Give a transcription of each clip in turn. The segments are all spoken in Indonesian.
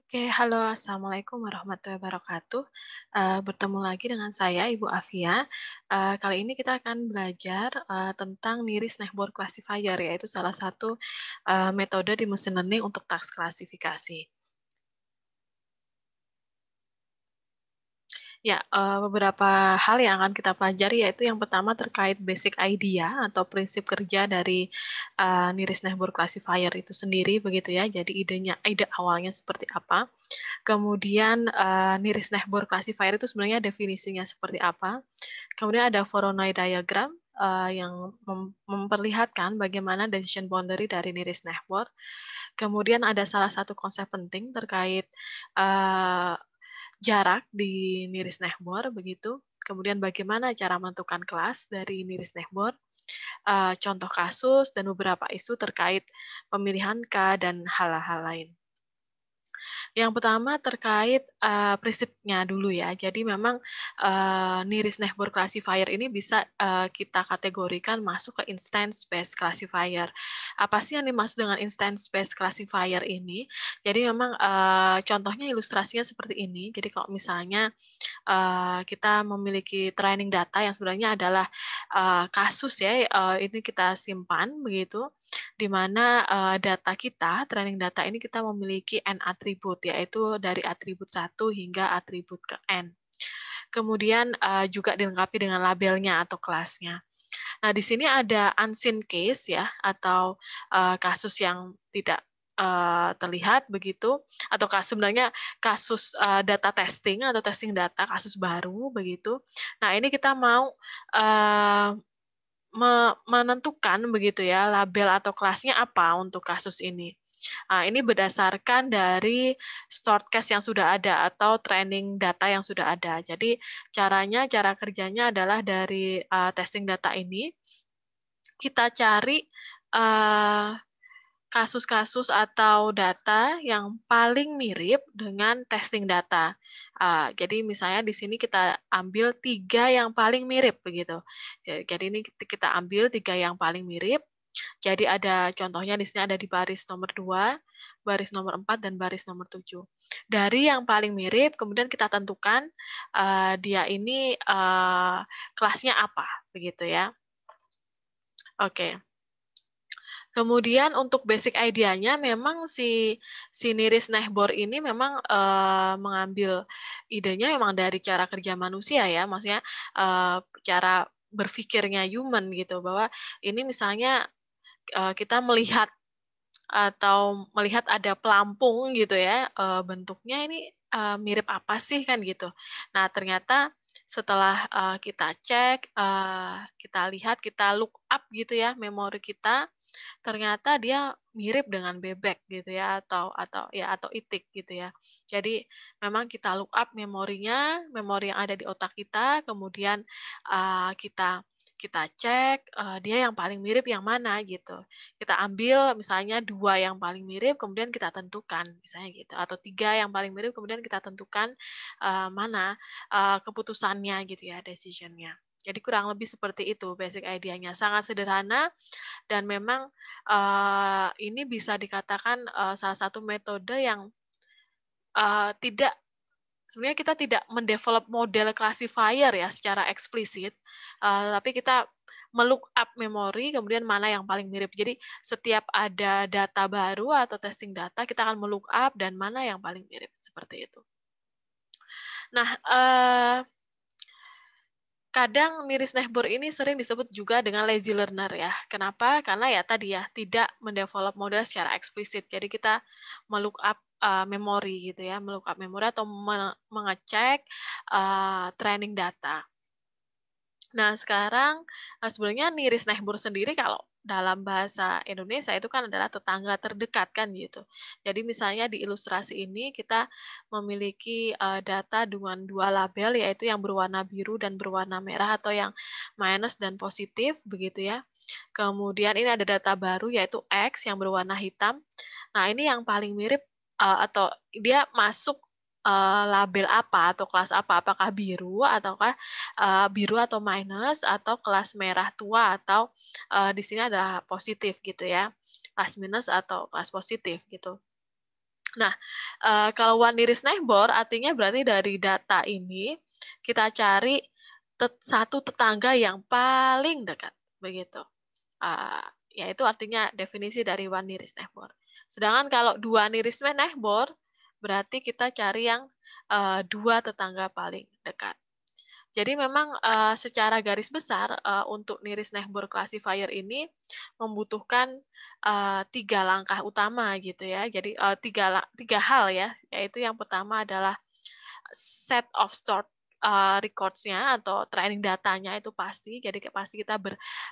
Oke, halo, assalamualaikum warahmatullahi wabarakatuh. Bertemu lagi dengan saya, Ibu Afia. Kali ini kita akan belajar tentang Niris-Nehbor classifier, yaitu salah satu metode di mesin learning untuk task klasifikasi. Ya, beberapa hal yang akan kita pelajari yaitu yang pertama terkait basic idea atau prinsip kerja dari Niris-Nehbor classifier itu sendiri, begitu ya. Jadi ide awalnya seperti apa. Kemudian Niris-Nehbor classifier itu sebenarnya definisinya seperti apa. Kemudian ada Voronoi diagram yang memperlihatkan bagaimana decision boundary dari Niris-Nehbor. Kemudian ada salah satu konsep penting terkait jarak di Niris-Nehbor begitu. Kemudian bagaimana cara menentukan kelas dari Niris-Nehbor, contoh kasus dan beberapa isu terkait pemilihan K dan hal-hal lain. Yang pertama terkait prinsipnya dulu ya. Jadi memang Niris-Nehbor classifier ini bisa kita kategorikan masuk ke instance-based classifier. Apa sih yang dimaksud dengan instance-based classifier ini? Jadi memang contohnya ilustrasinya seperti ini. Jadi kalau misalnya kita memiliki training data yang sebenarnya adalah kasus ya, ini kita simpan begitu, di mana data kita, training data ini kita memiliki N atribut, yaitu dari atribut 1 hingga atribut ke N. Kemudian juga dilengkapi dengan labelnya atau kelasnya. Nah, di sini ada unseen case ya, atau kasus yang tidak terlihat begitu, atau sebenarnya kasus data testing atau testing data kasus baru begitu. Nah, ini kita mau menentukan begitu ya label atau kelasnya apa untuk kasus ini. Nah, ini berdasarkan dari stored case yang sudah ada atau training data yang sudah ada. Jadi cara kerjanya adalah dari testing data ini kita cari kasus-kasus atau data yang paling mirip dengan testing data. Jadi misalnya di sini kita ambil 3 yang paling mirip begitu. Jadi ini kita ambil 3 yang paling mirip. Jadi ada contohnya di sini ada di baris nomor 2, baris nomor 4, dan baris nomor 7. Dari yang paling mirip, kemudian kita tentukan dia ini kelasnya apa, begitu ya. Oke. Kemudian untuk basic idea-nya memang si Niris-Nehbor ini memang mengambil idenya memang dari cara kerja manusia ya, maksudnya cara berpikirnya human gitu, bahwa ini misalnya kita melihat atau melihat ada pelampung gitu ya, bentuknya ini mirip apa sih kan gitu. Nah ternyata setelah kita cek, kita lihat, kita look up gitu ya memori kita, ternyata dia mirip dengan bebek gitu ya atau itik gitu ya. Jadi memang kita look up memorinya, memori yang ada di otak kita, kemudian kita kita cek dia yang paling mirip yang mana gitu. Kita ambil misalnya 2 yang paling mirip kemudian kita tentukan misalnya gitu atau 3 yang paling mirip kemudian kita tentukan mana keputusannya gitu ya, decision-nya. Jadi kurang lebih seperti itu basic idea-nya. Sangat sederhana dan memang ini bisa dikatakan salah satu metode yang tidak sebenarnya kita tidak mendevelop model classifier ya secara eksplisit, tapi kita melook up memori kemudian mana yang paling mirip. Jadi setiap ada data baru atau testing data kita akan melook up dan mana yang paling mirip, seperti itu. Nah, kadang Niris-Nehbor ini sering disebut juga dengan lazy learner ya. Kenapa? Karena ya tadi ya, tidak mendevelop model secara eksplisit. Jadi kita melook up memori gitu ya, melook up memori atau mengecek training data. Nah, sekarang sebenarnya Niris-Nehbor sendiri kalau dalam bahasa Indonesia itu kan adalah tetangga terdekat kan gitu. Jadi misalnya di ilustrasi ini kita memiliki data dengan 2 label yaitu yang berwarna biru dan berwarna merah atau yang minus dan positif begitu ya. Kemudian ini ada data baru yaitu X yang berwarna hitam. Nah, ini yang paling mirip atau dia masuk label apa atau kelas apa? Apakah biru ataukah biru atau minus atau kelas merah tua atau di sini ada positif gitu ya. Kelas minus atau kelas positif gitu. Nah, kalau one nearest neighbor artinya berarti dari data ini kita cari satu tetangga yang paling dekat, begitu. Yaitu artinya definisi dari one nearest neighbor. Sedangkan kalau dua nearest neighbor berarti kita cari yang dua tetangga paling dekat. Jadi memang secara garis besar untuk nearest neighbor classifier ini membutuhkan 3 langkah utama gitu ya. Jadi tiga hal ya, yaitu yang pertama adalah set of stored records-nya atau training datanya itu pasti. Jadi pasti kita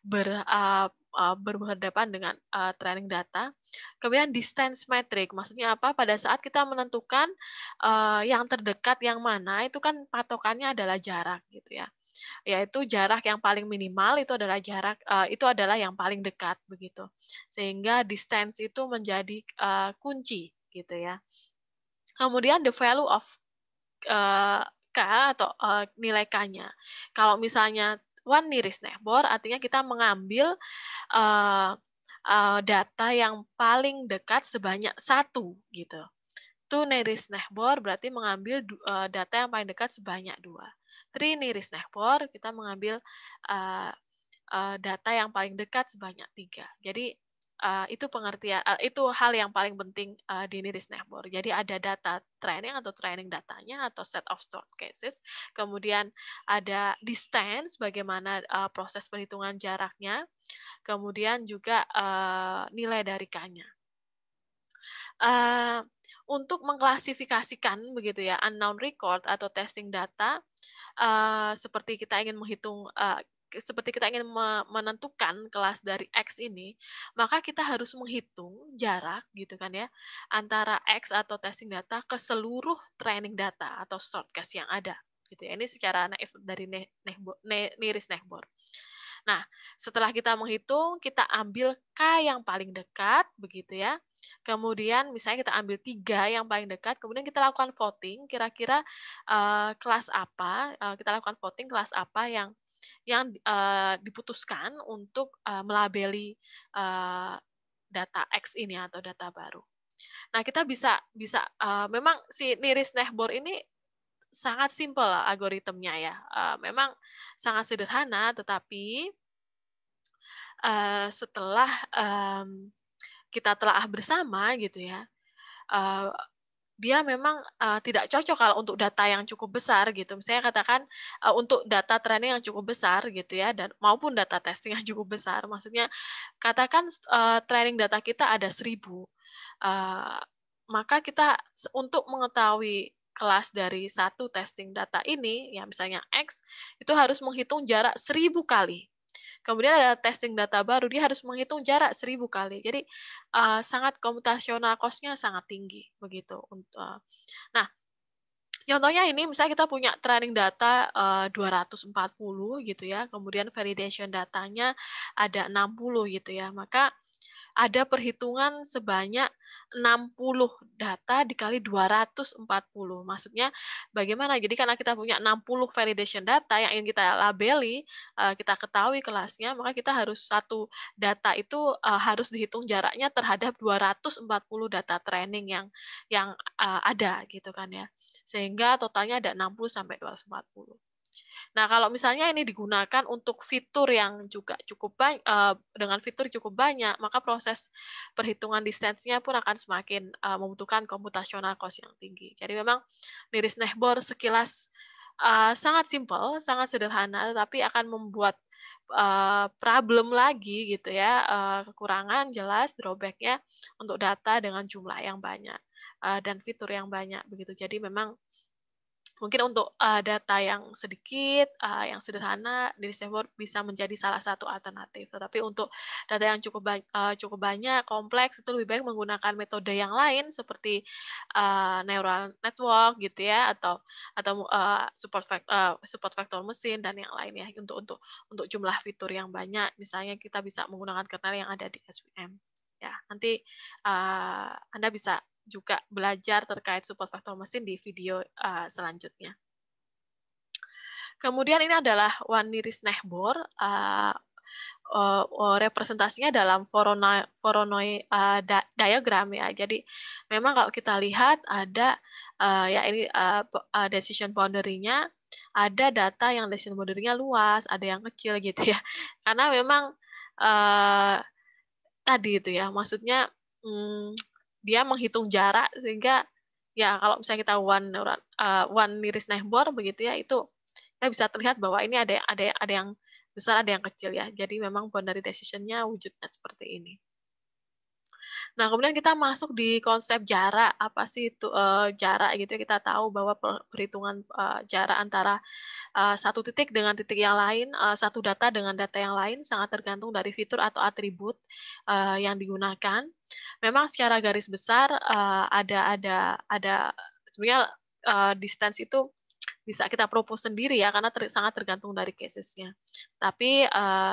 berhadapan dengan training data. Kemudian distance metric, maksudnya apa? Pada saat kita menentukan yang terdekat yang mana, itu kan patokannya adalah jarak gitu ya. Yaitu jarak yang paling minimal itu adalah itu adalah yang paling dekat begitu. Sehingga distance itu menjadi kunci gitu ya. Kemudian the value of K atau nilai K-nya. Kalau misalnya one nearest neighbor artinya kita mengambil uh, data yang paling dekat sebanyak satu gitu. Two nearest neighbor berarti mengambil data yang paling dekat sebanyak 2. Three nearest neighbor kita mengambil uh, data yang paling dekat sebanyak 3. Jadi itu pengertian itu hal yang paling penting di nearest neighbor. Jadi ada data training atau training datanya atau set of stored cases. Kemudian ada distance, bagaimana proses perhitungan jaraknya. Kemudian juga nilai dari K-nya. Untuk mengklasifikasikan begitu ya unknown record atau testing data, seperti kita ingin menghitung seperti kita ingin menentukan kelas dari X ini, maka kita harus menghitung jarak gitu kan ya antara X atau testing data ke seluruh training data atau stored case yang ada gitu ya. Ini secara naif dari nearest neighbor. Nah, setelah kita menghitung, kita ambil K yang paling dekat, begitu ya. Kemudian misalnya kita ambil 3 yang paling dekat, kemudian kita lakukan voting, kira-kira kelas apa, kita lakukan voting kelas apa yang diputuskan untuk melabeli data X ini atau data baru. Nah, kita bisa bisa memang si nearest neighbor ini sangat simpel algoritmnya ya. Memang sangat sederhana, tetapi setelah kita telaah bersama gitu ya, eee, dia memang tidak cocok kalau untuk data yang cukup besar gitu. Misalnya katakan untuk data training yang cukup besar gitu ya, dan maupun data testing yang cukup besar. Maksudnya katakan training data kita ada 1.000, maka kita untuk mengetahui kelas dari satu testing data ini, ya misalnya X, itu harus menghitung jarak 1.000 kali. Kemudian ada testing data baru, dia harus menghitung jarak 1.000 kali. Jadi sangat computational cost-nya sangat tinggi begitu. Nah, contohnya ini misalnya kita punya training data 240 gitu ya, kemudian validation datanya ada 60 gitu ya. Maka ada perhitungan sebanyak 60 data dikali 240. Maksudnya bagaimana? Jadi karena kita punya 60 validation data yang ingin kita labeli, kita ketahui kelasnya, maka kita harus satu data itu harus dihitung jaraknya terhadap 240 data training yang ada gitu kan ya. Sehingga totalnya ada 60 sampai 240. Nah, kalau misalnya ini digunakan untuk fitur yang juga cukup dengan fitur cukup banyak, maka proses perhitungan distance-nya pun akan semakin membutuhkan computational cost yang tinggi. Jadi memang nearest neighbor sekilas sangat simpel, sangat sederhana, tapi akan membuat problem lagi gitu ya, kekurangan jelas drawback-nya untuk data dengan jumlah yang banyak dan fitur yang banyak begitu. Jadi memang mungkin untuk data yang sedikit, yang sederhana, nearest neighbor bisa menjadi salah satu alternatif. Tetapi untuk data yang cukup banyak, kompleks, itu lebih baik menggunakan metode yang lain seperti neural network gitu ya, atau support vektor mesin dan yang lain ya, untuk jumlah fitur yang banyak. Misalnya kita bisa menggunakan kernel yang ada di SVM. Ya, nanti Anda bisa juga belajar terkait support vektor mesin di video selanjutnya. Kemudian ini adalah one nearest neighbor. representasinya dalam Voronoi diagram ya. Jadi memang kalau kita lihat ada ya ini decision boundary-nya, ada data yang decision boundary-nya luas, ada yang kecil gitu ya. Karena memang eee, tadi itu ya, maksudnya, mmm, dia menghitung jarak sehingga ya kalau misalnya kita one nearest neighbor begitu ya, itu kita bisa terlihat bahwa ini ada yang besar, ada yang kecil ya. Jadi memang boundary decision-nya wujudnya seperti ini. Nah, kemudian kita masuk di konsep jarak. Apa sih itu, jarak gitu ya, kita tahu bahwa perhitungan, jarak antara, satu titik dengan titik yang lain, satu data dengan data yang lain sangat tergantung dari fitur atau atribut, yang digunakan. Memang secara garis besar, ada sebenarnya, distance itu bisa kita propose sendiri ya, karena sangat tergantung dari cases-nya. Tapi,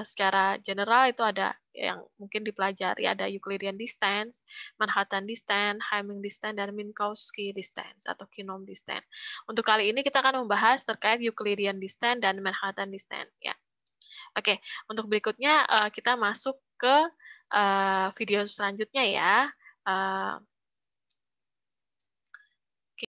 secara general itu ada yang mungkin dipelajari, ada Euclidean distance, Manhattan distance, Hamming distance, dan Minkowski distance atau Kinom distance. Untuk kali ini kita akan membahas terkait Euclidean distance dan Manhattan distance ya. Oke, untuk berikutnya, kita masuk ke, video selanjutnya ya.